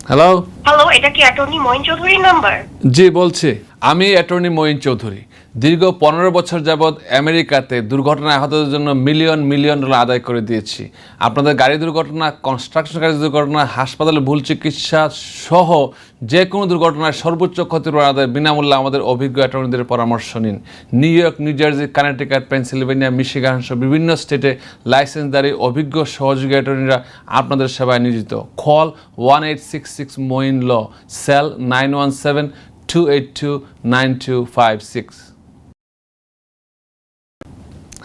Hello. Hello, এটা কি attorney Moin চৌধুরীর নাম্বার? জি বলছি। আমি অ্যাটর্নি মঈন চৌধুরী। দীর্ঘ 15 বছর যাবৎ আমেরিকাতে দুর্ঘটনায় আহতদের জন্য মিলিয়ন মিলিয়ন ডলার আদায় করে দিয়েছি। আপনাদের গাড়ি দুর্ঘটনা, কনস্ট্রাকশন কাজের দুর্ঘটনা, হাসপাতালে ভুল চিকিৎসা সহ যে কোনো দুর্ঘটনায় সর্বোচ্চ ক্ষতিপূরণ আদায় বিনামূল্যে আমাদের অভিজ্ঞ অ্যাটর্নিদের পরামর্শ নিন। New York, new jersey, Connecticut, Pennsylvania, Michigan সহ বিভিন্ন স্টেটে লাইসেন্সধারী অভিজ্ঞ সহযোগী অ্যাটর্নিরা আপনাদের সেবায় নিয়োজিত। কল 1866 মঈন ল, সেল 917-282-9256।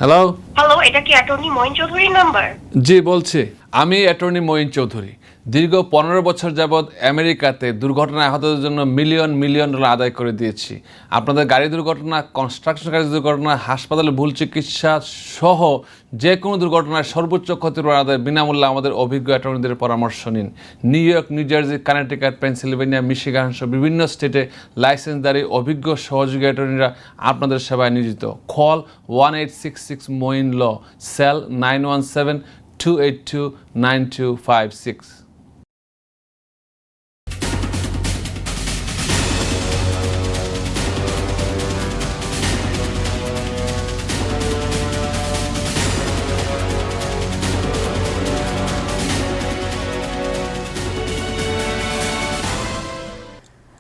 হ্যালো। হ্যালো, এটা কি অ্যাটর্নি মঈন চৌধুরীর নাম্বার? জি বলছি। আমি অ্যাটর্নি মঈন চৌধুরী। দীর্ঘ 15 বছর যাবৎ আমেরিকাতে দুর্ঘটনায় আহতদের জন্য মিলিয়ন মিলিয়ন ডলার আদায় করে দিয়েছি। আপনাদের গাড়ি দুর্ঘটনা, কনস্ট্রাকশন কাজের দুর্ঘটনা, হাসপাতালে ভুল চিকিৎসা সহ যে কোনো দুর্ঘটনায় সর্বোচ্চ ক্ষতিপূরণ আদায় বিনামূল্যে আমাদের অভিজ্ঞ অ্যাটর্নিদের পরামর্শ নিন। New York, new jersey, Connecticut, Pennsylvania, Michigan সহ বিভিন্ন স্টেটে লাইসেন্সধারী অভিজ্ঞ সহযোগী অ্যাটর্নিরা আপনাদের সেবায় নিয়োজিত। কল 1866 মঈন ল, সেল 917-282-9256।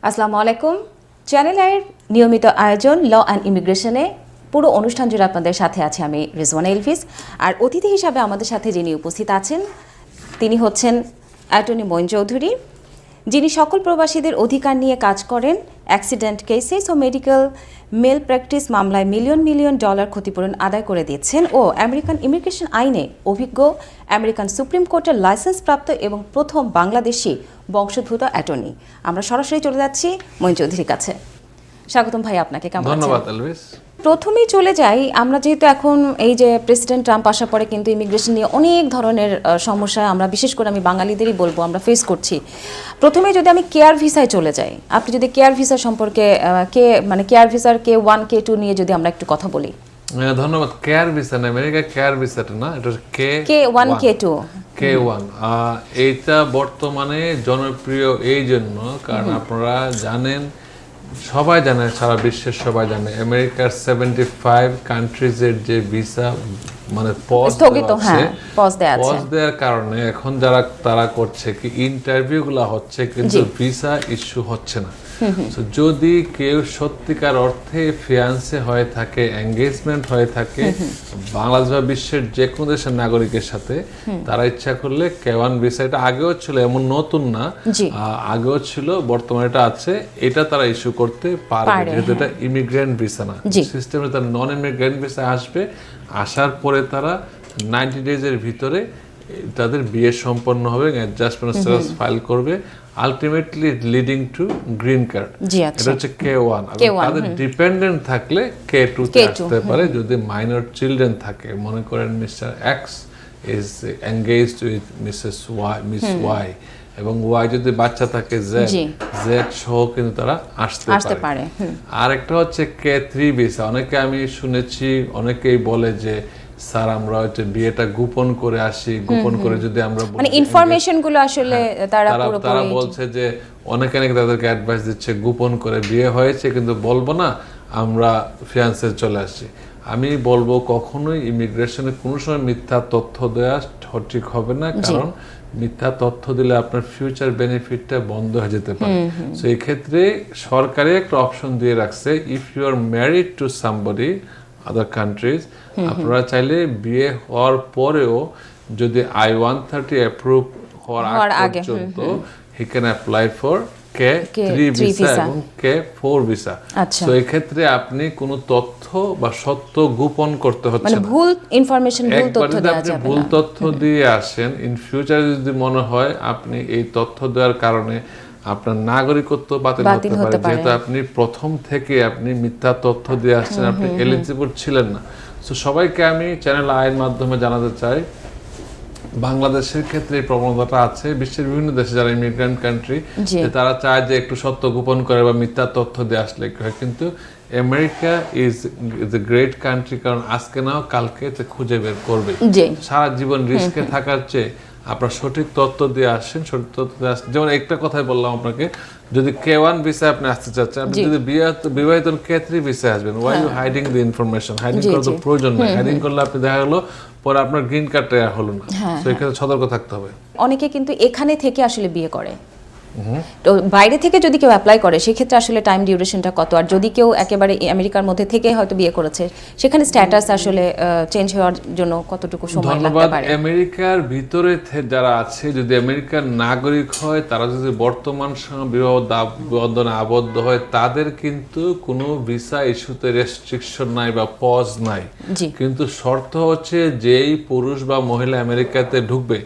আসসালামু আলাইকুম। চ্যানেল আইয়ের নিয়মিত আয়োজন ল অ্যান্ড ইমিগ্রেশনে পুরো অনুষ্ঠান জুড়ে আপনাদের সাথে আছে আমি রিজওয়ানা এলভিস। আর অতিথি হিসাবে আমাদের সাথে যিনি উপস্থিত আছেন তিনি হচ্ছেন অ্যাটর্নি মঈন চৌধুরী, যিনি সকল প্রবাসীদের অধিকার নিয়ে কাজ করেন। অ্যাক্সিডেন্ট কেসেস ও মেডিকেল মেল প্র্যাকটিস মামলায় মিলিয়ন মিলিয়ন ডলার ক্ষতিপূরণ আদায় করে দিচ্ছেন ও আমেরিকান ইমিগ্রেশন আইনে অভিজ্ঞ, আমেরিকান সুপ্রিম কোর্টের লাইসেন্সপ্রাপ্ত এবং প্রথম বাংলাদেশি বংশোদ্ভূত অ্যাটর্নি। আমরা সরাসরি চলে যাচ্ছি মঈন চৌধুরীর কাছে। স্বাগতম ভাই আপনাকে। কেমন আছেন? ধন্যবাদ এলভিস। প্রথমেই চলে যাই, আমরা যেহেতু এখন এই যে প্রেসিডেন্ট ট্রাম্প আসার পরে কিন্তু ইমিগ্রেশন নিয়ে অনেক ধরনের সমস্যা আমরা, বিশেষ করে আমি বাঙালিদেরই বলবো, আমরা ফেস করছি। প্রথমে যদি আমি কেয়ার ভিসায় চলে যাই, আপনি যদি কেয়ার ভিসা সম্পর্কে কেয়ার ভিসার K1 K2 নিয়ে যদি আমরা একটু কথা বলি। ধন্যবাদ। কেয়ার ভিসা না, আমেরিকা কেয়ার ভিসাটা না, এটা K1 K2 K1। এইটা বর্তমানে জনপ্রিয় এই জন্য কারণ আপনারা জানেন, সবাই জানে, সারা বিশ্বের সবাই জানে, আমেরিকার 75 কান্ট্রিজের যে ভিসা মানে পজ দেওয়ার কারণে এখন যারা তারা করছে কি ইন্টারভিউগুলো হচ্ছে কিন্তু ভিসা ইস্যু হচ্ছে না। যদি কেউ সত্যিকার অর্থে ফিয়ান্সে হয়ে থাকে, এঙ্গেজমেন্ট হয়ে থাকে বাংলাদেশ বা বিশ্বের যে কোনো দেশের নাগরিকের সাথে, তারা ইচ্ছা করলে K1 ভিসা, এটা আগেও ছিল, এমন নতুন না, আগেও ছিল, বর্তমানে এটা আছে, এটা তারা ইস্যু করতে পারবে যেহেতু এটা ইমিগ্রেন্ট ভিসা না। সিস্টেমে তারা নন ইমিগ্রেন্ট ভিসা আসবে, আসার পরে তারা 90 ডেজের ভিতরে তাদের বিয়ে সম্পন্ন হবে, অ্যাডজাস্টমেন্ট স্ট্যাটাস ফাইল করবে, ultimately leading to green card. এটা হচ্ছে K1। তাদের ডিপেন্ডেন্ট থাকলে K2 তে আসতে পারে যদি মাইনর চিলড্রেন থাকে। মনে করেন mister X is engaged with miss Y এবং ওয়াই যদি বাচ্চা থাকে জেড সহ কিন্তু তারা আসতে পারে। আর একটা হচ্ছে K3 ভিসা। অনেকে আমি শুনেছি, অনেকেই বলে যে স্যার আমরা হচ্ছে বিয়েটা গোপন করে আসি, গোপন করে যদি আমরা মানে ইনফরমেশন গুলো আসলে তারা বলছে যে অনেকে তাদেরকে অ্যাডভাইস দিচ্ছে গোপন করে বিয়ে হয়েছে কিন্তু বলবো না, আমরা ফিয়ান্সে চলে আসছি। আমি বলবো কখনোই ইমিগ্রেশনে কোনো সময় মিথ্যা তথ্য দেওয়া সঠিক হবে না, কারণ মিথ্যা তথ্য দিলে আপনার ফিউচার বেনিফিটটা বন্ধ হয়ে যেতে পারে। সো এই ক্ষেত্রে সরকারি একটা অপশন দিয়ে রাখছে, if you are married to somebody other countries, আপনারা চাইলে বিয়ে হওয়ার পরেও যদি I-130 অ্যাপ্রুভ হওয়ার আগে পর্যন্ত he can apply for K3 visa এবং K4 ভিসা। তো এই ক্ষেত্রে আপনি কোনো তথ্য বা সত্য গোপন করতে হচ্ছে না, ভুল ইনফরমেশন, ভুল তথ্য দেওয়া যাবে না। ভুল তথ্য দিয়ে আসেন, ইন ফিউচারে যদি মনে হয় আপনি এই তথ্য দেওয়ার কারণে আপনার নাগরিকত্ব বাতিল হতে পারে, যেহেতু আপনি প্রথম থেকে আপনি মিথ্যা তথ্য দিয়ে আসছেন, আপনি এলিজিবল ছিলেন না। তো সবাইকে আমি চ্যানেল আইয়ের মাধ্যমে জানাতে চাই, বাংলাদেশের ক্ষেত্রে এই প্রবণতাটা আছে, বিশ্বের বিভিন্ন দেশে যারা ইমিগ্রেন্ট কান্ট্রি, তারা চায় যে একটু সত্য গোপন করে বা মিথ্যা তথ্য দিয়ে আসলে কি হয়, কিন্তু America is a great country, কারণ আজকে নাও কালকে খুঁজে বের করবে। সারা জীবন রিস্কে থাকার চেয়ে আপনার সঠিক তথ্য দিয়ে আসেন, সঠিক তথ্য দিয়ে আসেন। যেমন একটা কথাই বললাম আপনাকে, যদি K1 ভিসায় আপনি আসতে চাচ্ছেন, আপনি যদি বিবাহিত K3 ভিসায় আসবেন, why you hiding the information? Hiding করার তো প্রয়োজন নেই। হাইডিং করলে আপনি দেখা গেলো পরে আপনার গ্রিন কার্ডটা হলো না। তো এক্ষেত্রে সতর্ক থাকতে হবে। অনেকে কিন্তু এখানে থেকে আসলে বিয়ে করে, তো বাইরে থেকে যদি কেউ অ্যাপ্লাই করে সেক্ষেত্রে আসলে টাইম ডিউরেশনটা কত, আর যদি কেউ একেবারে আমেরিকার মধ্যে থেকে হয়তো বিয়ে করেছে সেখানে স্ট্যাটাস আসলে চেঞ্জ হওয়ার জন্য কতটুকু সময় লাগতে পারে? আমেরিকার ভিতরে যারা আছে, যদি আমেরিকার নাগরিক হয়, তারা যদি বর্তমান বিবাহ বন্ধনে আবদ্ধ হয়, তাদের কিন্তু কোনো ভিসা ইস্যুতে রেস্ট্রিকশন নাই বা পজ নাই। কিন্তু শর্ত হচ্ছে যেই পুরুষ বা মহিলা আমেরিকাতে ঢুকবে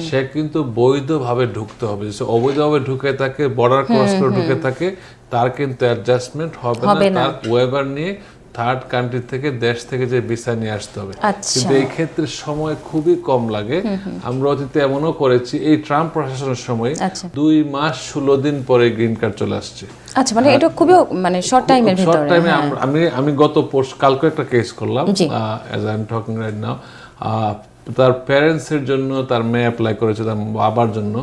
সে কিন্তু বৈধভাবে ঢুকতে হবে। অবৈধভাবে ঢুকে থাকে, বর্ডার ক্রস করে ঢুকে থাকে, তার কিন্তু অ্যাডজাস্টমেন্ট হবে না। তার ওয়েভার নিয়ে থার্ড কান্ট্রি থেকে, দেশ থেকে যে ভিসা নিয়ে আসতে হবে। কিন্তু এই ক্ষেত্রে সময় খুবই কম লাগে। আমরা অতীতে এমনও করেছি, এই ট্রাম্প প্রশাসনের সময় 2 মাস 16 দিন পরে গ্রিন কার্ড চলে আসছে। আচ্ছা, মানে এটা খুবই মানে শর্ট টাইমের ভিতরে। শর্ট টাইমে আমি গত কালকে একটা কেস করলাম, as I am talking right now. তার প্যারেন্টস এর জন্য তার মেয়ে অ্যাপ্লাই করেছে, তার বাবার জন্য।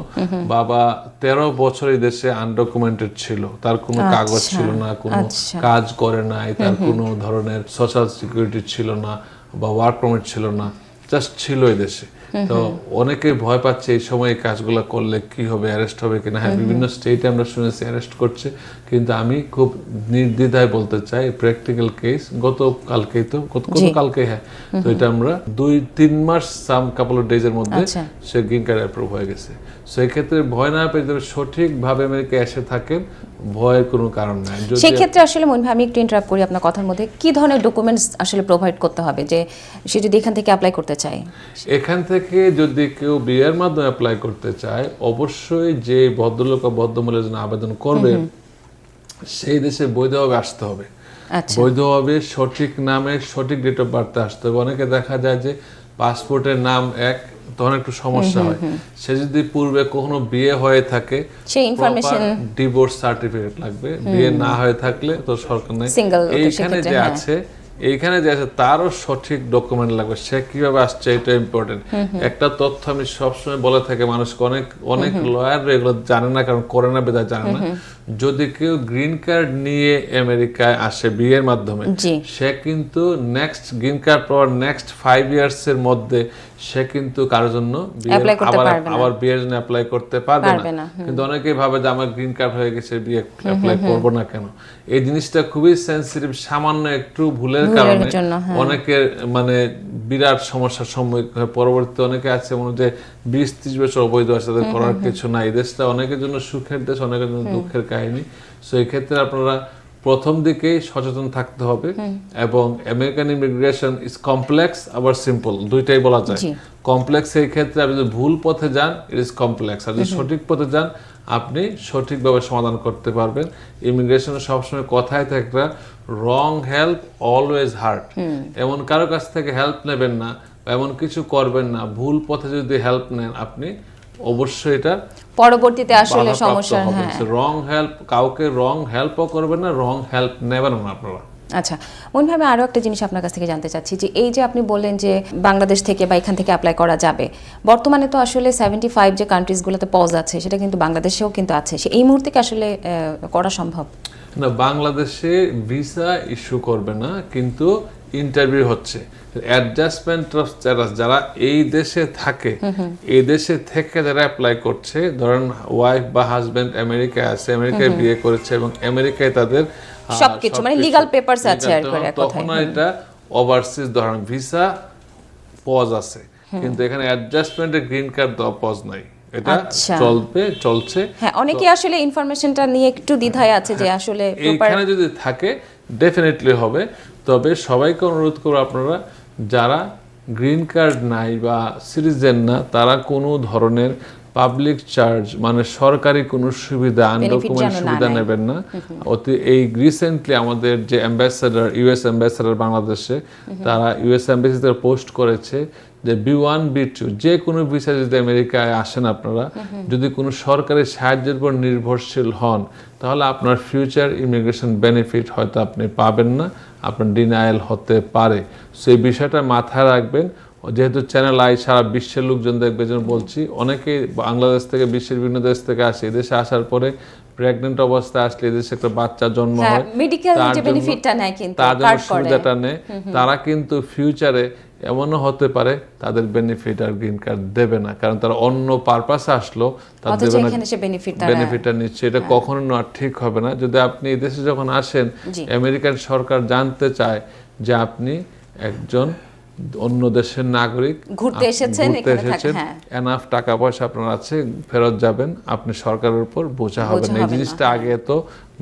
বাবা 13 বছর এই দেশে আনডকুমেন্টেড ছিল, তার কোনো কাগজ ছিল না, কোনো কাজ করে নাই, তার কোনো ধরনের সোশ্যাল সিকিউরিটি ছিল না বা ওয়ার্ক পারমিট ছিল না, জাস্ট ছিল এই দেশে। তো অনেকে ভয় পাচ্ছে এই সময় এই কাজগুলো করলে কি হবে, অ্যারেস্ট হবে কিনা। হ্যাঁ, বিভিন্ন স্টেটে আমরা শুনেছি অ্যারেস্ট করছে, কিন্তু আমি খুব নির্দ্বিধায় বলতে চাই প্র্যাকটিক্যাল কেস গতকালকেই হ্যাঁ, তো এটা আমরা 2-3 মাস সাম কাপল অফ ডেজের মধ্যে সে গ্রিন কার্ড অ্যাপ্রুভ হয়ে গেছে। সেই ক্ষেত্রে ভয় না পেয়ে যদি সঠিকভাবে আমেরিকায় এসে থাকেন, ভয়ের কোনো কারণ নাই। সেই ক্ষেত্রে আসলে মনে হয় আমি একটু ইন্টারাপ্ট করি আপনার কথার মধ্যে, কি ধরনের ডকুমেন্টস আসলে প্রোভাইড করতে হবে যে সে যদি এখান থেকে অ্যাপ্লাই করতে চায়? এখান থেকে যদি কেউ বিয়ের মাধ্যমে অ্যাপ্লাই করতে চায়, অবশ্যই যে ভদ্রলোক বা ভদ্রমহিলার জন্য আবেদন করবে সেই দেশে বৈধভাবে আসতে হবে। বৈধভাবে সঠিক নামে সঠিক ডেট অফ বার্থে আসতে হবে। অনেকে দেখা যায় যে পাসপোর্টের নাম এক, তখন একটু সমস্যা হয়। সে যদি পূর্বে কখনো বিয়ে হয়ে থাকে, সেই ইনফরমেশন, ডিভোর্স সার্টিফিকেট লাগবে। বিয়ে না হয়ে থাকলে তো সরকার নেই। এইখানে যে আছে তারও সঠিক ডকুমেন্ট লাগবে। সে কিভাবে আসছে এটা ইম্পর্টেন্ট। একটা তথ্য আমি সবসময় বলে থাকি মানুষকে, অনেক লয়ার এগুলো জানে না, কারণ করে না বেদা জানে না। যদি কেউ গ্রিন কার্ড নিয়ে আমেরিকায় আসে বিয়ের মাধ্যমে, সে কিন্তু নেক্সট গ্রিন কার্ড পাওয়ার নেক্সট 5 ইয়ার্স এর মধ্যে সে কিন্তু কারোর জন্য আবার বিয়ের জন্য অ্যাপ্লাই করতে পারবে না। কিন্তু অনেকেই ভাবে যে আমার গ্রিন কার্ড হয়ে গেছে, বিয়ে অ্যাপ্লাই করব না কেন। এই জিনিসটা খুবই সেনসিটিভ। সামান্য একটু ভুলের কারণে অনেকের মানে বিরাট সমস্যার সম্মুখীন হয়। পরবর্তীতে অনেকে আছে মনে যে 20-30 বছর অবৈধ আছে, তাদের করার কিছু নাই। এই দেশটা অনেকের জন্য সুখের দেশ, অনেকের জন্য দুঃখের কাহিনী। সো এই ক্ষেত্রে আপনারা প্রথম দিকেই সচেতন থাকতে হবে। এবং আমেরিকান ইমিগ্রেশন ইজ কমপ্লেক্স আবার সিম্পল, দুইটাই বলা যায়। কমপ্লেক্স এই ক্ষেত্রে আপনি যদি ভুল পথে যান, ইট ইজ কমপ্লেক্স। আর যদি সঠিক পথে যান, আপনি সঠিকভাবে সমাধান করতে পারবেন। ইমিগ্রেশনে সবসময় কথাই থাকে একটা রং হেল্প অলওয়েজ হার্ট। এমন কারো কাছ থেকে হেল্প নেবেন না, এমন কিছু করবেন না, ভুল পথে যদি হেল্প নেন আপনি অবশ্যই এটা পরবর্তীতে আসলে সমস্যা হবে। রং হেল্প, কাউকে রং হেল্পও করবেন না, রং হেল্প নেবেন না আপনারা। আচ্ছা, মনভাবে আরও একটা জিনিস আপনার কাছ থেকে জানতে চাচ্ছি যে এই যে আপনি বললেন যে বাংলাদেশ থেকে বা এখান থেকে অ্যাপ্লাই করা যাবে, বর্তমানে তো আসলে 75 যে কান্ট্রিজগুলোতে পজ আছে সেটা কিন্তু বাংলাদেশেও কিন্তু আছে, এই মুহূর্তে কি আসলে করা সম্ভব? না, বাংলাদেশে ভিসা ইস্যু করবে না, কিন্তু ইন্টারভিউ হচ্ছে। অ্যাডজাস্টমেন্ট অফ স্ট্যাটাস যারা এই দেশে থাকে, এই দেশে থেকে যারা অ্যাপ্লাই করছে, ধরেন ওয়াইফ বা হাজবেন্ড আমেরিকায় আছে, আমেরিকায় বিয়ে করেছে এবং আমেরিকায় তাদের সবকিছু মানে লিগ্যাল পেপারস আছে আর করে এক কথায়, তখন এটা ওভারসিজ ধরেন ভিসা পজ আছে, কিন্তু এখানে অ্যাডজাস্টমেন্টের গ্রিন কার্ড দেওয়া পজ নাই। এটা চলছে। হ্যাঁ, অনেকে আসলে ইনফরমেশনটা নিয়ে একটু দ্বিধায় আছে যে আসলে এখানে যদি থাকে ডেফিনেটলি হবে। তবে সবাইকে অনুরোধ করব, আপনারা যারা গ্রিন কার্ড নাই বা সিটিজেন না, তারা কোনো ধরনের পাবলিক চার্জ মানে সরকারি কোনো সুবিধা, আনডকুমেন্ট সুবিধা নেবেন না। এই রিসেন্টলি আমাদের যে অ্যাম্বাসেডার, ইউএস অ্যাম্বাসেডার বাংলাদেশে, তারা ইউএস অ্যাম্বাসিতে পোস্ট করেছে যে B1 B2 যে কোনো ভিসা যদি আমেরিকায় আসেন আপনারা, যদি কোনো সরকারি সাহায্যের উপর নির্ভরশীল হন, তাহলে আপনার ফিউচার ইমিগ্রেশন বেনিফিট হয়তো আপনি পাবেন না, আপনার ডিনায়াল হতে পারে। সেই বিষয়টা মাথায় রাখবেন। যেহেতু চ্যানেল আই সারা বিশ্বের লোকজন দেখবে, যেন বলছি অনেকেই বাংলাদেশ থেকে বিশ্বের বিভিন্ন দেশ থেকে আসে, এদেশে আসার পরে প্রেগনেন্ট অবস্থায় আসলে এদেশে একটা বাচ্চা জন্ম হয়, মেডিকেল যে বেনিফিটটা নেয় কিন্তু তার জন্য সুবিধাটা নেয়, তারা কিন্তু ফিউচারে এমনও হতে পারে তাদের বেনিফিট আর গ্রিন কার্ড দেবে না, কারণ তারা অন্য পারপাসে আসলো, তার দেবে না, বেনিফিটটা নিচ্ছে। এটা কখনো না ঠিক হবে না। যদি আপনি এই দেশে যখন আসেন, আমেরিকান সরকার জানতে চায় যে আপনি একজন অন্য দেশের নাগরিক, ঘুরতে এসেছেন, এনাফ টাকা পয়সা আপনার আছে, ফেরত যাবেন, আপনি সরকারের উপর বোঝা হবেন। এই জিনিসটা আগে তো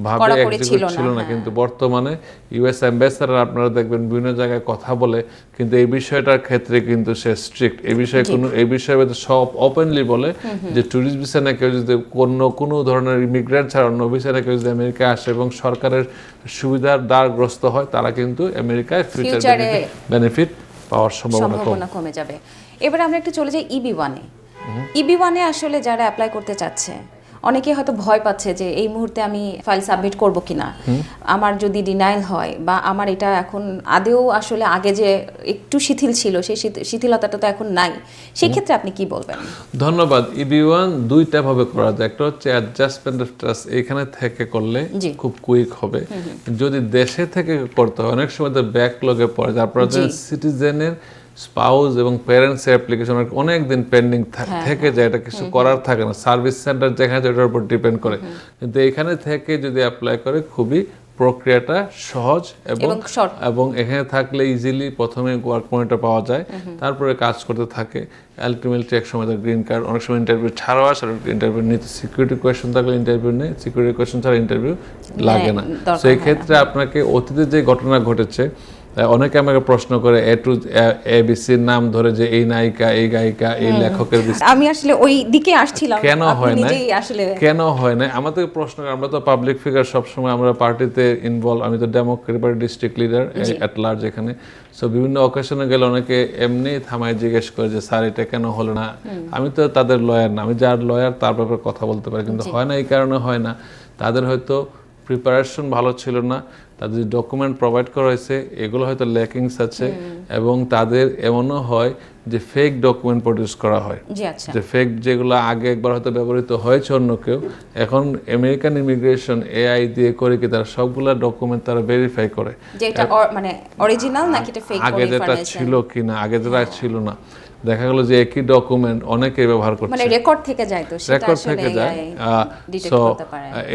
ভাবে একজিকিউট ছিল না, কিন্তু বর্তমানে ইউএস অ্যাম্বাসেডর আপনারা দেখবেন বিভিন্ন জায়গায় কথা বলে, কিন্তু এই বিষয়টার ক্ষেত্রে কিন্তু সে স্ট্রিক্ট। এই বিষয়ে সব ওপেনলি বলে যে ট্যুরিস্ট ভিসা না কেউ যদি কোনো ধরনের ইমিগ্রেন্ট ছাড়া অন্য ভিসা না কেউ যদি আমেরিকায় আসে এবং সরকারের সুবিধার দ্বারগ্রস্ত হয়, তারা কিন্তু আমেরিকায় ফিউচার বেনিফিট পাওয়ার সম্ভাবনা কমে যাবে। এবার আমরা একটু চলে যাই EB-1-এ। EB-1-এ আসলে যারা অ্যাপ্লাই করতে চাচ্ছে, অনেকে হয়তো ভয় পাচ্ছে যে এই মুহূর্তে আমি ফাইল সাবমিট করব কিনা, আমার যদি ডিনাইল হয়, বা আমার এটা এখন আদেও আসলে আগে যে একটু শিথিল ছিল সেই শিথিলতাটা তো এখন নাই, সেই ক্ষেত্রে আপনি কি বলবেন? ধন্যবাদ। EB-1 দুইটা ভাবে করা যায়। একটা হচ্ছে অ্যাডজাস্টমেন্ট অফ স্ট্যাটাস, এখানে থেকে করলে খুব কুইক হবে। যদি দেশে থেকে করতে হয়, অনেক সময় তো ব্যাকলগে পড়ে যায়। আপনারা সিটিজেনের স্পাউস এবং প্যারেন্টস অ্যাপ্লিকেশন অনেক দিন পেন্ডিং থেকে যায়, এটা কিছু করার থাকে না। সার্ভিস সেন্টার যেখানে ওটার উপর ডিপেন্ড করে, কিন্তু এখানে থেকে যদি অ্যাপ্লাই করে খুবই প্রক্রিয়াটা সহজ এবং এখানে থাকলে ইজিলি প্রথমে ওয়ার্ক পারমিটটা পাওয়া যায়, তারপরে কাজ করতে থাকে। আলটিমেটলি এক সময় গ্রিন কার্ড, অনেক সময় ইন্টারভিউ ছাড়াও আসে, ইন্টারভিউ নিতে সিকিউরিটি কোয়েশ্চেন থাকলে ইন্টারভিউ নেই, সিকিউরিটি কোয়েশ্চেন ছাড়া ইন্টারভিউ লাগে না। সেই ক্ষেত্রে আপনাকে অতীতে যে ঘটনা ঘটেছে, অনেকে আমাকে প্রশ্ন করে ABCর নাম ধরে যে এই নায়িকা, এই গায়িকা, এই লেখকের, আমি আসলে ওই দিকে আসছিলাম, কেন হয় না আমাদের প্রশ্ন। আমরা তো পাবলিক ফিগার, সবসময় আমরা পার্টিতে ইনভলভ। আমি তো ডেমোক্রেটিক পার্টি ডিস্ট্রিক্ট লিডার এট লার্জ এখানে। সো বিভিন্ন অকেশনে গেলে অনেকে এমনি থামায় জিজ্ঞেস করে যে স্যার এটা কেন হলো না। আমি তো তাদের লয়ার না, আমি যার লয়ার তার ব্যাপারে কথা বলতে পারি, কিন্তু হয় না এই কারণে হয় না, তাদের হয়তো প্রিপারেশন ভালো ছিল না, তাদের যে ডকুমেন্ট প্রোভাইড করা হয়েছে এগুলো হয়তো ল্যাকিংস আছে, এবং তাদের এমনও হয় যে ফেক ডকুমেন্ট প্রডিউস করা হয়, যে ফেক যেগুলো আগে একবার হয়তো ব্যবহৃত হয়েছে অন্য কেউ, এখন আমেরিকান ইমিগ্রেশন AI দিয়ে করে কি তারা সবগুলা ডকুমেন্ট তারা ভেরিফাই করে যে এটা মানে অরিজিনাল নাকি এটা ফেক, আগে যেটা ছিল কিনা, আগে যেটা ছিল না। দেখা গেল যে একই ডকুমেন্ট অনেকে ব্যবহার করছে, মানে রেকর্ড থেকে যায়, তো সেটা রেকর্ড থেকে যায়। সো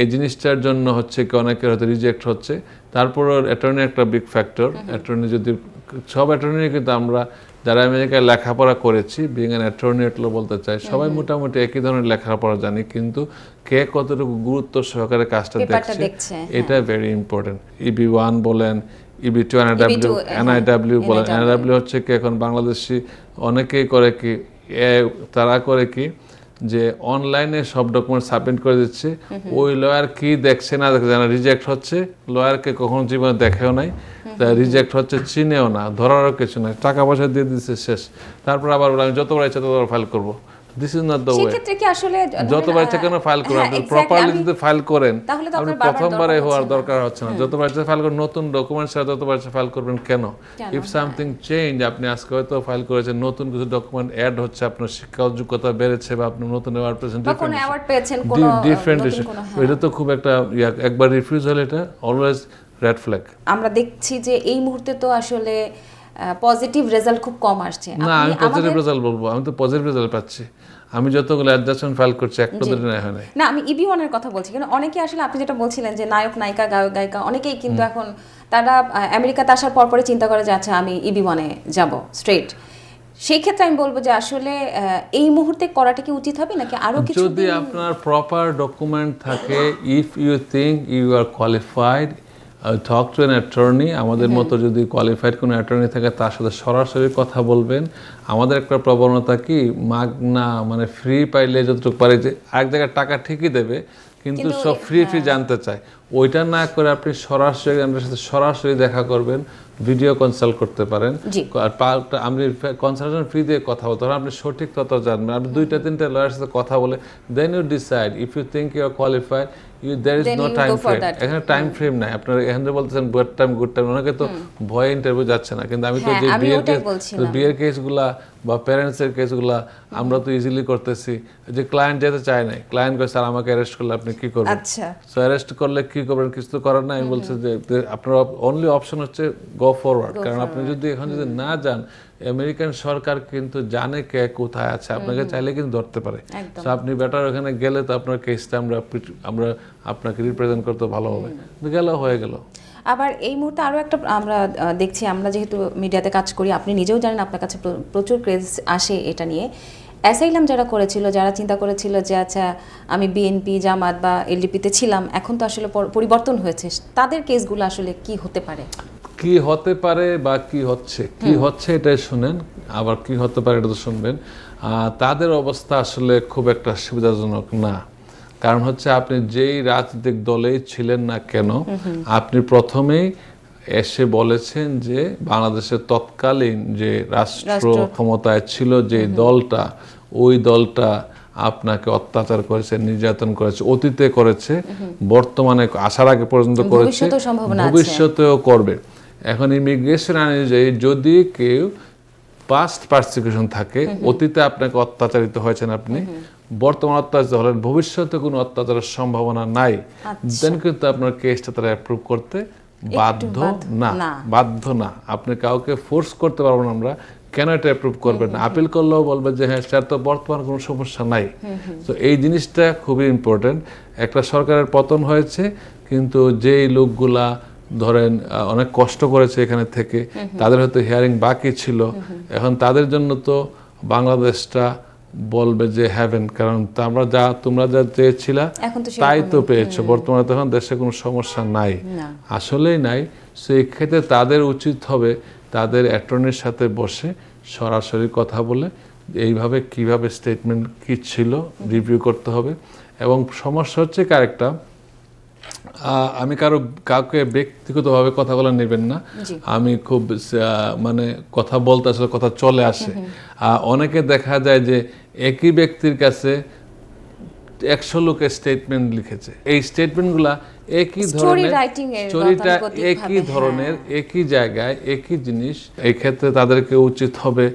এই জিনিসটার জন্য হচ্ছে কি অনেকের হয়তো রিজেক্ট হচ্ছে। তারপর অ্যাটর্নি একটা বিগ ফ্যাক্টর। অ্যাটর্নি যদি সব অ্যাটর্নি, কিন্তু আমরা যারা আমেরিকায় লেখাপড়া করেছি, বিং অ্যান অ্যাটর্নি এটলো বলতে চাই, সবাই মোটামুটি একই ধরনের লেখাপড়া জানি, কিন্তু কে কতটুকু গুরুত্ব সহকারে কাজটা দেখছে এটা ভেরি ইম্পর্টেন্ট। EB-1 বলেন, EB-2 NIW বলেন। NIW হচ্ছে কি এখন বাংলাদেশি অনেকেই করে কি, তারা করে কি যে অনলাইনে সব ডকুমেন্ট সাবমিট করে দিচ্ছে, ওই লয়ার কি দেখছে না দেখছে না, রিজেক্ট হচ্ছে। লয়ারকে কখনো জীবনে দেখেও নাই, রিজেক্ট হচ্ছে, চিনেও না, ধরারও কিছু নাই, টাকা পয়সা দিয়ে দিচ্ছে, শেষ। তারপর আবার আমি যতবার ইচ্ছা ততবার ফাইল করবো। This is not the way. সেক্ষেত্রে কি আসলে যতবার ইচ্ছা কেন ফাইল করেন, আপনি প্রপারলি যদি ফাইল করেন, আপনি প্রথমবারে হওয়ার দরকার হচ্ছে না। যতবার ইচ্ছা ফাইল করেন, নতুন ডকুমেন্ট ছাড়া যতবার ইচ্ছা ফাইল করবেন কেন? ইফ সামথিং চেঞ্জ, আপনি আজকে হয়তো ফাইল করেছেন, নতুন কিছু ডকুমেন্ট অ্যাড হচ্ছে, আপনার শিক্ষা যোগ্যতা বেড়েছে, বা আপনি নতুন অ্যাওয়ার্ড পেয়েছেন, ডিফারেন্ট ইস্যু, এটা তো খুব একটা একবার রিফিউজ হলে এটা অলওয়েজ রেড ফ্ল্যাগ। আমরা দেখছি যে এই মুহূর্তে তো আসলে পজিটিভ রেজাল্ট খুব কম আসছে। না, আমি পজিটিভ রেজাল্ট বলবো, আমি তো পজিটিভ রেজাল্ট পাচ্ছি। আমি যতগুলো অ্যাডজাস্টমেন্ট ফাইল করছি একটা দিন হয় নাই। না, আমি EB-1 এর কথা বলছি, কারণ অনেকে আসলে আপনি যেটা বলছিলেন যে নায়ক নায়িকা গায়ক গায়িকা অনেকেই কিন্তু এখন তারা আমেরিকাতে আসার পরে চিন্তা করে যে আচ্ছা আমি EB-1-এ যাব স্ট্রেট। সেই ক্ষেত্রে আমি বলবো যে আসলে এই মুহূর্তে করাটা কি উচিত হবে নাকি আরো কিছু? যদি আপনার প্রপার ডকুমেন্ট থাকে, if you think you are qualified, talk to an attorney. আমাদের মতো যদি কোয়ালিফাইড কোনো অ্যাটর্নি থাকে তার সাথে সরাসরি কথা বলবেন। আমাদের একটা প্রবণতা কি, মাগনা মানে ফ্রি পাইলে যতটুকু পারে, যে এক জায়গায় টাকা ঠিকই দেবে কিন্তু সব ফ্রি জানতে চায়, ওইটা না করে আপনি সরাসরি আমাদের সাথে সরাসরি দেখা করবেন, ভিডিও কনসাল্ট করতে পারেন। আর আপনি কনসালটেশন ফ্রি দিয়ে কথা বলতে পারেন, আপনি সঠিক তথ্য জানবেন। আপনি 2-3 লয়ারের সাথে কথা বলে then you decide if you think you are qualified, there is Then no you time go for frame. that. এখানে টাইম ফ্রেম নাই। আপনারা এখানে বলতেছেন গুড টাইম, অনেকে তো ভয়ে ইন্টারভিউ যাচ্ছে না, কিন্তু আমি তো হ্যাঁ, যে আমি ওটাই বলছিলাম। বিয়ের কেসগুলা বা প্যারেন্টসের কেসগুলা আমরা তো ইজিলি করতেছি। যে ক্লায়েন্ট যেতে চায় নাই, ক্লায়েন্ট কয় স্যার আমাকে অ্যারেস্ট করলে আপনি কি করবেন? আচ্ছা, সো অ্যারেস্ট করলে কি করবেন, কিছু তো করার নাই। আমি বলছি যে আপনার অনলি অপশন হচ্ছে গো ফরওয়ার্ড, কারণ আপনি যদি এখন যদি না যান, আমেরিকান সরকার কিন্তু জানে কে কোথায় আছে, আপনাকে চাইলে কিন্তু ধরতে পারে। একদম। সো আপনি বেটার ওখানে গেলে তো আপনার কেসটা আমরা আপনাকে রিপ্রেজেন্ট করতে ভালো হবে, গেল হয়ে গেল। আবার এই মুহূর্তে আরও একটা আমরা দেখছি, আমরা যেহেতু মিডিয়াতে কাজ করি, আপনি নিজেও জানেন আপনার কাছে প্রচুর ক্রেজ আসে এটা নিয়ে। অ্যাসাইলাম যারা করেছিল, যারা চিন্তা করেছিল যে আচ্ছা আমি বিএনপি জামাত বা এলডিপিতে ছিলাম, এখন তো আসলে পরিবর্তন হয়েছে, তাদের কেসগুলো আসলে কি হতে পারে? কি হতে পারে বা কি হচ্ছে এটাই শুনেন, আবার কি হতে পারে এটা তো শুনবেন। তাদের অবস্থা আসলে খুব একটা সুবিধাজনক না, কারণ হচ্ছে আপনি যেই রাজনৈতিক দলেই ছিলেন না কেন, আপনি প্রথমেই এসে বলেছেন যে বাংলাদেশের তৎকালীন যে রাষ্ট্র ক্ষমতায় ছিল যে দলটা, ওই দলটা আপনাকে অত্যাচার করেছে, নির্যাতন করেছে, অতীতে করেছে, বর্তমানে আসার আগে পর্যন্ত করেছে, ভবিষ্যতেও করবে। এখন ইমিগ্রেশন অনুযায়ী যদি কেউ পাস্ট পারসিকিউশন থাকে, অতীতে আপনাকে অত্যাচারিত হয়েছেন, আপনি বর্তমান অত্যাচারিত হলেন, ভবিষ্যতে কোনো অত্যাচারের সম্ভাবনা নাই, দেন কিন্তু আপনার কেসটা তারা অ্যাপ্রুভ করতে বাধ্য না। আপনি কাউকে ফোর্স করতে পারবো না আমরা, কেন এটা অ্যাপ্রুভ করবেন না। আপিল করলেও বলবে যে হ্যাঁ স্যার তো বর্তমান কোনো সমস্যা নাই। তো এই জিনিসটা খুবই ইম্পর্টেন্ট। একটা সরকারের পতন হয়েছে, কিন্তু যেই লোকগুলা ধরেন অনেক কষ্ট করেছে এখানে থেকে, তাদের হয়তো হিয়ারিং বাকি ছিল, এখন তাদের জন্য তো বাংলাদেশটা বলবে যে হ্যাভেন, কারণ তোমরা যা চেয়েছিলা তাই তো পেয়েছো। বর্তমানে তখন দেশে কোনো সমস্যা নাই, আসলেই নাই। সেই ক্ষেত্রে তাদের উচিত হবে তাদের অ্যাটর্নির সাথে বসে সরাসরি কথা বলে এইভাবে কিভাবে স্টেটমেন্ট কি ছিল রিভিউ করতে হবে। এবং সমস্যা হচ্ছে কারেক্টটা, আমি কাউকে ব্যক্তিগতভাবে কথাগুলো নেবেন না, আমি খুব মানে কথা বলতে আসলে কথা চলে আসে। অনেকে দেখা যায় যে একই ব্যক্তির কাছে 100 লোকের স্টেটমেন্ট লিখেছে, এই স্টেটমেন্টগুলা একই ধরনের, স্টোরিটা একই ধরনের, একই জায়গায় একই জিনিস। এই ক্ষেত্রে তাদেরকে উচিত হবে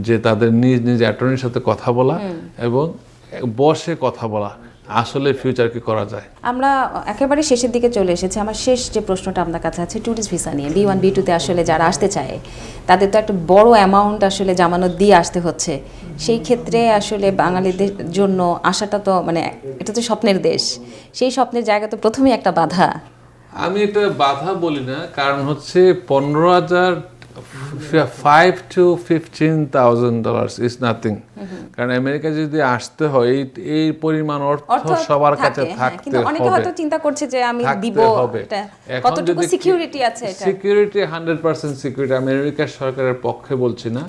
যে তাদের নিজ নিজ অ্যাটর্নির সাথে কথা বলা এবং বসে কথা বলা, আসলে ফিউচার কি করা যায়। আমরা একেবারে শেষের দিকে চলে এসেছি। আমার শেষ যে প্রশ্নটা আপনার কাছে আছে ট্যুরিস্ট ভিসা নিয়ে। B1 B2 তে আসলে যারা আসতে চায় তাদের তো একটা বড় অ্যামাউন্ট আসলে জামানত দিয়ে আসতে হচ্ছে। সেই ক্ষেত্রে আসলে বাঙালিদের জন্য আসাটা তো মানে এটা তো স্বপ্নের দেশ, সেই স্বপ্নের জায়গা তো প্রথমেই একটা বাধা। আমি এটা বাধা বলি না, কারণ হচ্ছে $15,000 to $15,000 ইজ নাথিং। কারণ আমেরিকা যদি আসতে হয় এই পরিমাণ অর্থ সবার কাছে থাকতে হবে। অনেকে হয়তো চিন্তা করছে যে আমি দিব, কতটুকু সিকিউরিটি আছে এটা? Security 100% security. আমেরিকার সরকারের পক্ষে বলছি না,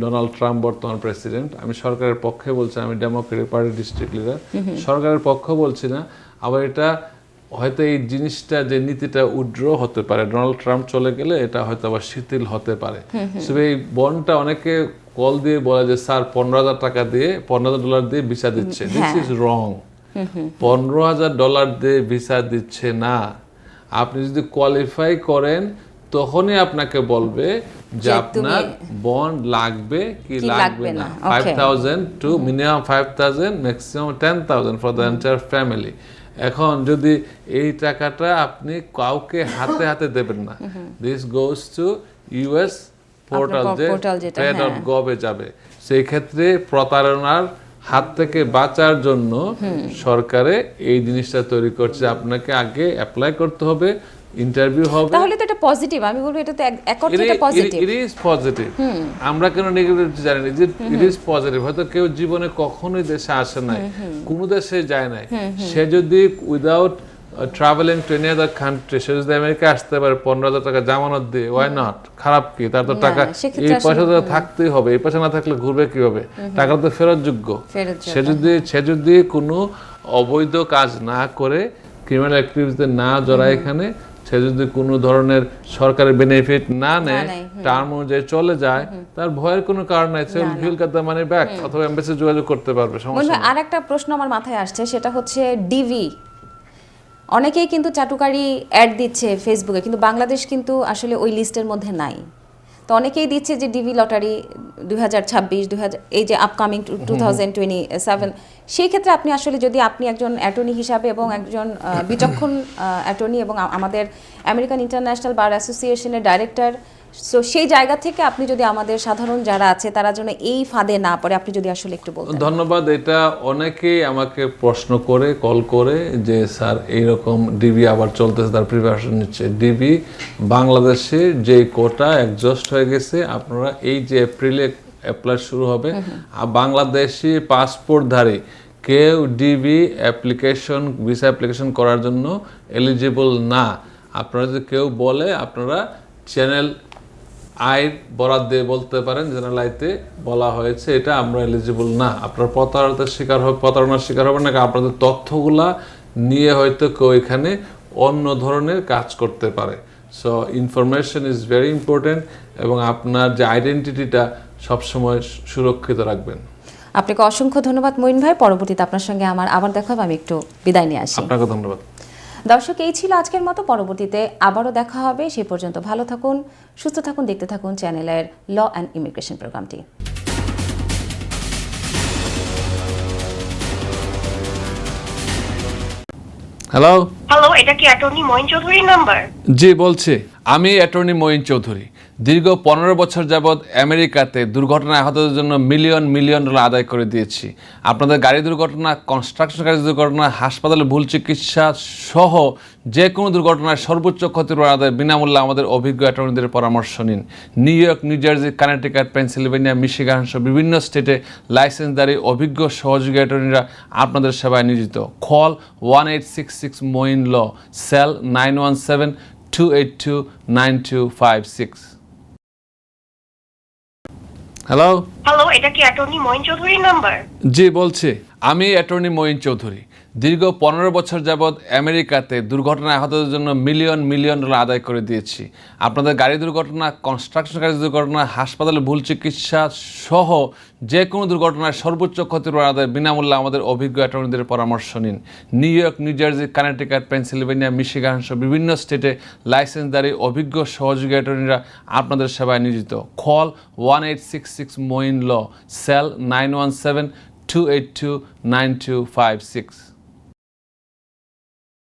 ডোনাল্ড ট্রাম্প বর্তমান প্রেসিডেন্ট, আমি সরকারের পক্ষে বলছি, আমি ডেমোক্রেটিক পার্টি ডিস্ট্রিক্ট লিডার, সরকারের পক্ষে বলছি না। আবার এটা হয়তো এই জিনিসটা যে নীতিটা উড্র হতে পারে, ডোনাল্ড ট্রাম্প চলে গেলে এটা হয়তো আবার শিথিল হতে পারে। এই বন্ডটা অনেকে কল দিয়ে বলে যে স্যার $15,000 দিয়ে ভিসা দিচ্ছে, দিস ইজ রং। $15,000 দিয়ে ভিসা দিচ্ছে না। আপনি যদি কোয়ালিফাই করেন তখনই আপনাকে বলবে যে আপনার বন্ড লাগবে কি লাগবে না। 5,000 to minimum 5,000, maximum 10,000 for the entire family. এখন যদি এই টাকাটা আপনি কাউকে হাতে হাতে দেবেন না, this goes to US portal, যে pay.gov এ যাবে। সেই ক্ষেত্রে প্রতারণার হাত থেকে বাঁচার জন্য সরকারে এই জিনিসটা তৈরি করছে। আপনাকে আগে অ্যাপ্লাই করতে হবে, ইন্টারভিউ হবে। তাহলে তো এটা পজিটিভ, আমি বলবো এটা তো এটা পজিটিভ। It is positive. আমরা কেন নেগেটিভ জানি না, যে ইট ইজ পজিটিভ। হয়তো কেউ জীবনে কখনোই দেশে আসে নাই, কোনো দেশে যায় নাই, সে যদি without traveling to any other country সে যদি আমেরিকা আসতে পারে $15,000 জামানত দিয়ে, ওয়াই নট? খারাপ কি? তার তো টাকা, এই পয়সা তো থাকতেই হবে, এই পয়সা না থাকলে ঘুরবে কিভাবে? টাকা তো ফেরতযোগ্য। সে যদি কোনো অবৈধ কাজ না করে, ক্রিমিনাল অ্যাক্টিভিটিতে না জড়ায়, এখানে সে যদি কোনো ধরনের সরকারের বেনিফিট না নেয়, টার্ম অনুযায়ী চলে যায়, তার ভয়ের কোনো কারণ নাই। সে will get the money back, অথবা এমবাসি যোগাযোগ করতে পারবে, সমস্যা নেই। আরেকটা প্রশ্ন আমার মাথায় আসছে, সেটা হচ্ছে ডিভি অনেকেই কিন্তু চাটুকারি অ্যাড দিচ্ছে ফেসবুকে, কিন্তু বাংলাদেশ কিন্তু আসলে ওই লিস্টের মধ্যে নাই। তো অনেকেই দিচ্ছে যে ডিবি লটারি 2026 এই যে আপকামিং 2027, সেই ক্ষেত্রে আপনি আসলে যদি আপনি একজন অ্যাটর্নি হিসাবে এবং একজন বিচক্ষণ অ্যাটর্নি এবং আমাদের আমেরিকান ইন্টারন্যাশনাল বার অ্যাসোসিয়েশনের ডাইরেক্টর, সো সেই জায়গা থেকে আপনি যদি আমাদের সাধারণ যারা আছে তারা যেন এই ফাঁদে না পড়ে, আপনি যদি আসলে একটু বলতেন। ধন্যবাদ। এটা অনেকেই আমাকে প্রশ্ন করে, কল করে যে স্যার এইরকম ডিবি আবার চলতেছে, তার প্রিপারেশন নিচ্ছে। ডিবি বাংলাদেশে যে কোটা এক্সস্ট হয়ে গেছে, আপনারা এই যে এপ্রিলে অ্যাপ্লাই শুরু হবে, আর বাংলাদেশি পাসপোর্টধারী কেউ ডিবি অ্যাপ্লিকেশন, ভিসা অ্যাপ্লিকেশন করার জন্য এলিজিবল না। আপনারা যদি কেউ বলে, আপনারা চ্যানেল আই বরাদ দিয়ে বলতে পারেন, চ্যানেল আইতে বলা হয়েছে এটা আমরা এলিজিবল না। আপনার প্রতারণার শিকার হবে না, আপনাদের তথ্যগুলা নিয়ে হয়তো কেউ এখানে অন্য ধরনের কাজ করতে পারে। So information is very important, এবং আপনার যে আইডেন্টিটিটা সবসময় সুরক্ষিত রাখবেন। আপনাকে অসংখ্য ধন্যবাদ মঈন ভাই। পরবর্তীতে আপনার সঙ্গে আমার আবার দেখা হবে, আমি একটু বিদায় নিয়ে আসি। আপনাকে ধন্যবাদ। দর্শক, এই ছিল আজকের মতো। পরবর্তীতে আবারও দেখা হবে। সেই পর্যন্ত ভালো থাকুন, সুস্থ থাকুন, দেখতে থাকুন চ্যানেলের ল অ্যান্ড ইমিগ্রেশন প্রোগ্রামটি। হ্যালো, এটা কি অ্যাটর্নি মঈন চৌধুরীর নাম্বার? জি বলছি, আমি অ্যাটর্নি মঈন চৌধুরী। দীর্ঘ 15 বছর যাবৎ আমেরিকাতে দুর্ঘটনায় আহতদের জন্য মিলিয়ন মিলিয়ন ডলার আদায় করে দিয়েছি। আপনাদের গাড়ি দুর্ঘটনা, কনস্ট্রাকশন কাজের দুর্ঘটনা, হাসপাতালে ভুল চিকিৎসা সহ যে কোনো দুর্ঘটনায় সর্বোচ্চ ক্ষতিপূরণ আদায় বিনামূল্যে আমাদের অভিজ্ঞ অ্যাটর্নিদের পরামর্শ নিন। New York, new jersey, Connecticut, Pennsylvania, Michigan সহ বিভিন্ন স্টেটে লাইসেন্সধারী অভিজ্ঞ সহযোগী অ্যাটর্নিরা আপনাদের সেবায় নিয়োজিত। কল 1866 মঈন ল, সেল 917-282-9256। হ্যালো, এটা কি অ্যাটর্নি মঈন চৌধুরীর নাম্বার? জি বলছি, আমি অ্যাটর্নি মঈন চৌধুরী। দীর্ঘ 15 বছর যাবৎ আমেরিকাতে দুর্ঘটনায় আহতদের জন্য মিলিয়ন মিলিয়ন ডলার আদায় করে দিয়েছি। আপনাদের গাড়ি দুর্ঘটনা, কনস্ট্রাকশন কাজের দুর্ঘটনা, হাসপাতালে ভুল চিকিৎসা সহ যে কোনো দুর্ঘটনায় সর্বোচ্চ ক্ষতিপূরণ আদায় বিনামূল্যে আমাদের অভিজ্ঞ অ্যাটর্নিদের পরামর্শ নিন। New York, new jersey, Connecticut, Pennsylvania, Michigan সহ বিভিন্ন স্টেটে লাইসেন্সধারী অভিজ্ঞ সহযোগী অ্যাটর্নিরা আপনাদের সেবায় নিয়োজিত। কল 1866 মঈন ল, সেল 917-282-9256।